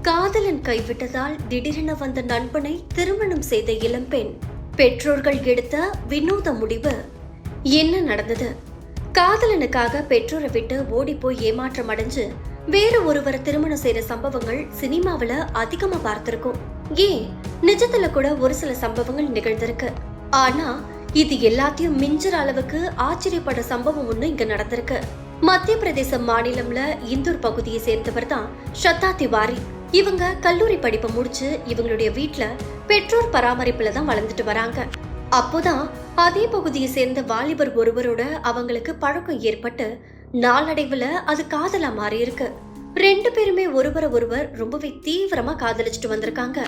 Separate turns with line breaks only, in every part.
காதலன் கைவிட்டதால் திடீரென வந்த நண்பனை திருமணம் செய்த இளம்பெண். பெற்றோர்கள் எடுத்த வினோத முடிவு. என்ன நடந்தது? காதலனுக்காக பெற்றோரை விட்டு ஓடி போய் ஏமாற்றம் அடைஞ்சு வேற ஒருவரை திருமணம் செய்யற சம்பவங்கள் சினிமாவில அதிகமா பார்த்திருக்கோம். ஏன் நிஜத்துல கூட ஒரு சில சம்பவங்கள் நிகழ்ந்திருக்கு. ஆனா இது எல்லாத்தையும் மிஞ்சுற அளவுக்கு ஆச்சரியப்பட சம்பவம் ஒண்ணு இங்க நடந்திருக்கு. மத்திய பிரதேச மாநிலம்ல இந்தூர் பகுதியை சேர்ந்தவர் தான் ஷத்தா திவாரி. இவங்க கல்லூரி படிப்பை முடிச்சு இவங்களுடைய வீட்டுல பெற்றோர் பராமரிப்புல தான் வளர்ந்துட்டு வராங்க. அப்போதான் அதே பகுதியை சேர்ந்த வாலிபர் ஒருவரோட அவங்களுக்கு பழக்கம் ஏற்பட்டு நாளடைவுல அது காதலா மாறி இருக்கு. ரெண்டு பேருமே ஒருவரை ஒருவர் ரொம்பவே தீவிரமா காதலிச்சுட்டு வந்திருக்காங்க.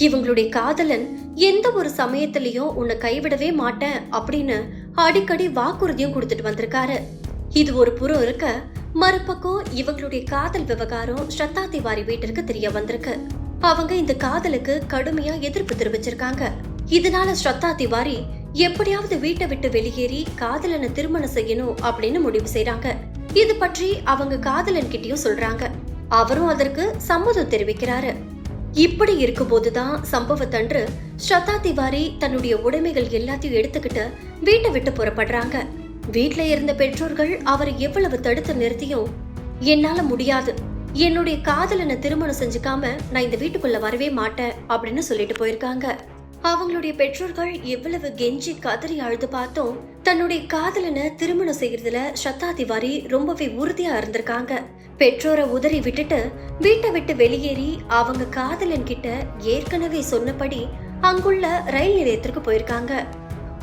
இவங்களுடைய காதலன் எந்த ஒரு சமயத்திலயும் உன்னை கைவிடவே மாட்டேன் அப்படின்னு அடிக்கடி வாக்குறுதியும் கொடுத்துட்டு வந்திருக்காரு. இது ஒரு புறம் இருக்க, மறுபக்கம் இவங்களுடைய காதல் விவகாரம் ஷத்தா திவாரி வீட்டிற்கு தெரிய வந்திருக்கு. அவங்க இந்த காதலுக்கு கடுமையா எதிர்ப்பு தெரிவிச்சிருக்காங்க. இதனால ஷத்தா திவாரி எப்படியாவது வீட்டை விட்டு வெளியேறி காதலனை திருமணம் செய்யணும் அப்படின்னு முடிவு செய்றாங்க. இது பற்றி அவங்க காதலன் கிட்டயும் சொல்றாங்க. அவரும் அதற்கு சம்மதம் தெரிவிக்கிறாரு. இப்படி இருக்கும்போதுதான் சம்பவத்தன்று ஷத்தா திவாரி தன்னுடைய உடைமைகள் எல்லாத்தையும் எடுத்துக்கிட்டு வீட்டை விட்டு புறப்படுறாங்க. வீட்டுல இருந்த பெற்றோர்கள் அவரை எவ்வளவு தடுத்து நிறுத்தியும் என்னால முடியாது, என்னுடைய காதலனை திருமணம் செஞ்சுக்காம நான் இந்த வீட்டுக்குள்ள வரவே மாட்டேன் அப்படின்னு சொல்லிட்டு போயிருக்காங்க. அவங்களுடைய பெற்றோர்கள் எவ்வளவு கெஞ்சி கதறி அழுது பார்த்தோம் தன்னுடைய காதலனை திருமணம் செய்யறதுல ஷத்தா திவாரி ரொம்பவே உறுதியா இருந்திருக்காங்க. பெற்றோரை உதறி விட்டுட்டு வீட்டை விட்டு வெளியேறி அவங்க காதலன் கிட்ட ஏற்கனவே சொன்னபடி அங்குள்ள ரயில் நிலையத்திற்கு போயிருக்காங்க.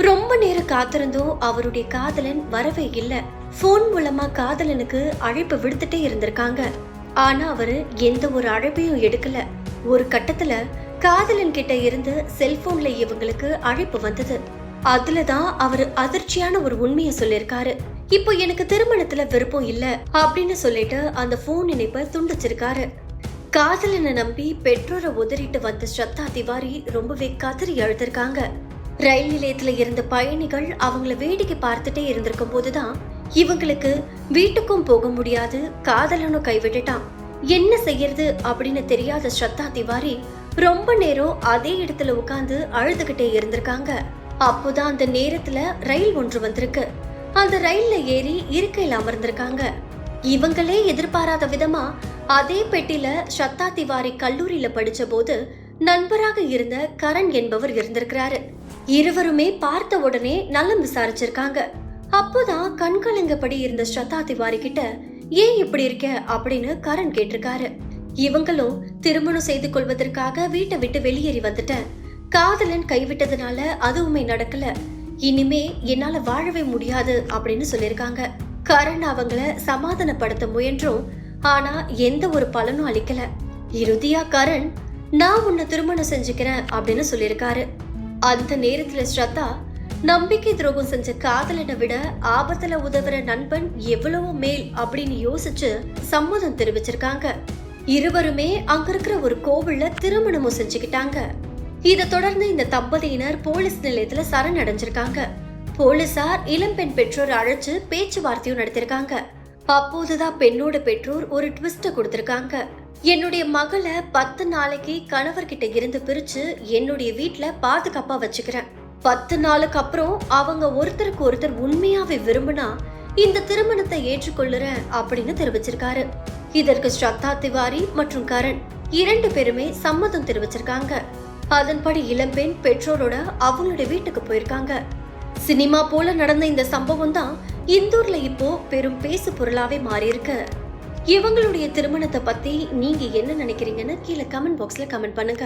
ரொம்ப நேரம் காத்திருந்தும் அவருடைய காதலன் வரவே இல்ல. போன் மூலமா காதலனுக்கு அழைப்பு விடுத்துட்டே இருந்திருக்காங்க. ஆனா அவரு எந்த ஒரு அழைப்பையும் எடுக்கல. ஒரு கட்டத்துல காதலன் கிட்ட இருந்து செல்போன்ல இவங்களுக்கு அழைப்பு வந்தது. அதுலதான் அவரு அதிர்ச்சியான ஒரு உண்மையை சொல்லிருக்காரு. இப்போ எனக்கு திருமணத்துல விருப்பம் இல்ல அப்படின்னு சொல்லிட்டு அந்த போன் இணைப்பை துண்டிச்சிருக்காரு. காதலனை நம்பி பெற்றோரை உதறிட்டு வந்த ஷத்தா திவாரி ரொம்பவே கதறி அழுதிருக்காங்க. ரயில் நிலையத்துல இருந்த பயணிகள் அவங்கள வேடிக்கை பார்த்துட்டே இருந்திருக்கும் போதுதான் இவங்களுக்கு வீட்டுக்கும் போக முடியாது, காதலனும் கைவிட்டுட்டான். என்ன செய்யறது அப்படின்னு தெரியாத ஷத்தா திவாரி ரொம்ப நேரம் அதே இடத்துல உட்கார்ந்து அழுதுகிட்டே இருந்திருக்காங்க. அப்போதான் அந்த நேரத்துல ரயில் ஒன்று வந்திருக்கு. அந்த ரயில்ல ஏறி இருக்கையில அமர்ந்திருக்காங்க. இவங்களே எதிர்பாராத விதமா அதே பெட்டில ஷத்தா திவாரி கல்லூரியில படிச்ச போது நண்பராக இருந்த கரண் என்பவர் இருந்திருக்கிறாரு. இருவருமே பார்த்த உடனே நலம் விசாரிச்சிருக்காங்க. அப்போதான் கண்கலங்கப்படி இருந்த ஷத்தா திவாரி கிட்ட ஏன் இப்படி இருக்க அப்படின்னு கரண் கேட்டிருக்காரு. இவங்களும் திருமணம் செய்து கொள்வதற்காக வீட்டை விட்டு வெளியேறி வந்துட்டேன், காதலன் கைவிட்டதுனால அதுவுமே நடக்கல, இனிமே என்னால வாழவே முடியாது அப்படின்னு சொல்லிருக்காங்க. கரண் அவங்கள சமாதானப்படுத்த முயன்றும் ஆனா எந்த ஒரு பலனும் அளிக்கல. இறுதியா கரண் நான் உன்னை திருமணம் செஞ்சுக்கிறேன் அப்படின்னு சொல்லிருக்காரு. அந்த நேரத்துல ஷத்தா நம்பிக்கை துரோகம் செஞ்ச காதலனை விட ஆபத்துல உதவுற நண்பன் எவ்வளவோ மேல் அப்படின்னு யோசிச்சு சம்மதம் தெரிவிச்சிருக்காங்க. இருவருமே அங்க இருக்கிற ஒரு கோவில்ல திருமணமும் செஞ்சுக்கிட்டாங்க. இதை தொடர்ந்து இந்த தம்பதியினர் போலீஸ் நிலையத்துல சரணடைஞ்சிருக்காங்க. போலீசார் இளம்பெண் பெற்றோர் அழைச்சு பேச்சுவார்த்தையும் நடத்திருக்காங்க. அப்போதுதான் பெண்ணோட பெற்றோர் ஒரு ட்விஸ்ட கொடுத்திருக்காங்க. என்னுடைய மகளை 10 நாளைக்கு கணவர்கிட்ட இருந்து பிரிச்சு என்னுடைய வீட்டுல பாதுகாப்பா வச்சுக்கிறேன். 10 நாளுக்கு அப்புறம் அவங்க ஒருத்தருக்கு ஒருத்தர் உண்மையாவே விரும்பினா இந்த திருமணத்தை ஏற்றுக்கொள்ளுறேன் அப்படின்னு தெரிவிச்சிருக்காரு. இதற்கு ஷத்தா திவாரி மற்றும் கரண் 2 பேருமே சம்மதம் தெரிவிச்சிருக்காங்க. அதன்படி இளம்பெண் பெற்றோரோட அவங்களுடைய வீட்டுக்கு போயிருக்காங்க. சினிமா போல நடந்த இந்த சம்பவம் தான் இந்தூர்ல இப்போ பெரும் பேசு பொருளாவே மாறி இருக்கு. இவங்களுடைய திருமணத்தை பத்தி நீங்க என்ன நினைக்கிறீங்கன்னு கீழே கமெண்ட் பாக்ஸ்ல கமெண்ட் பண்ணுங்க.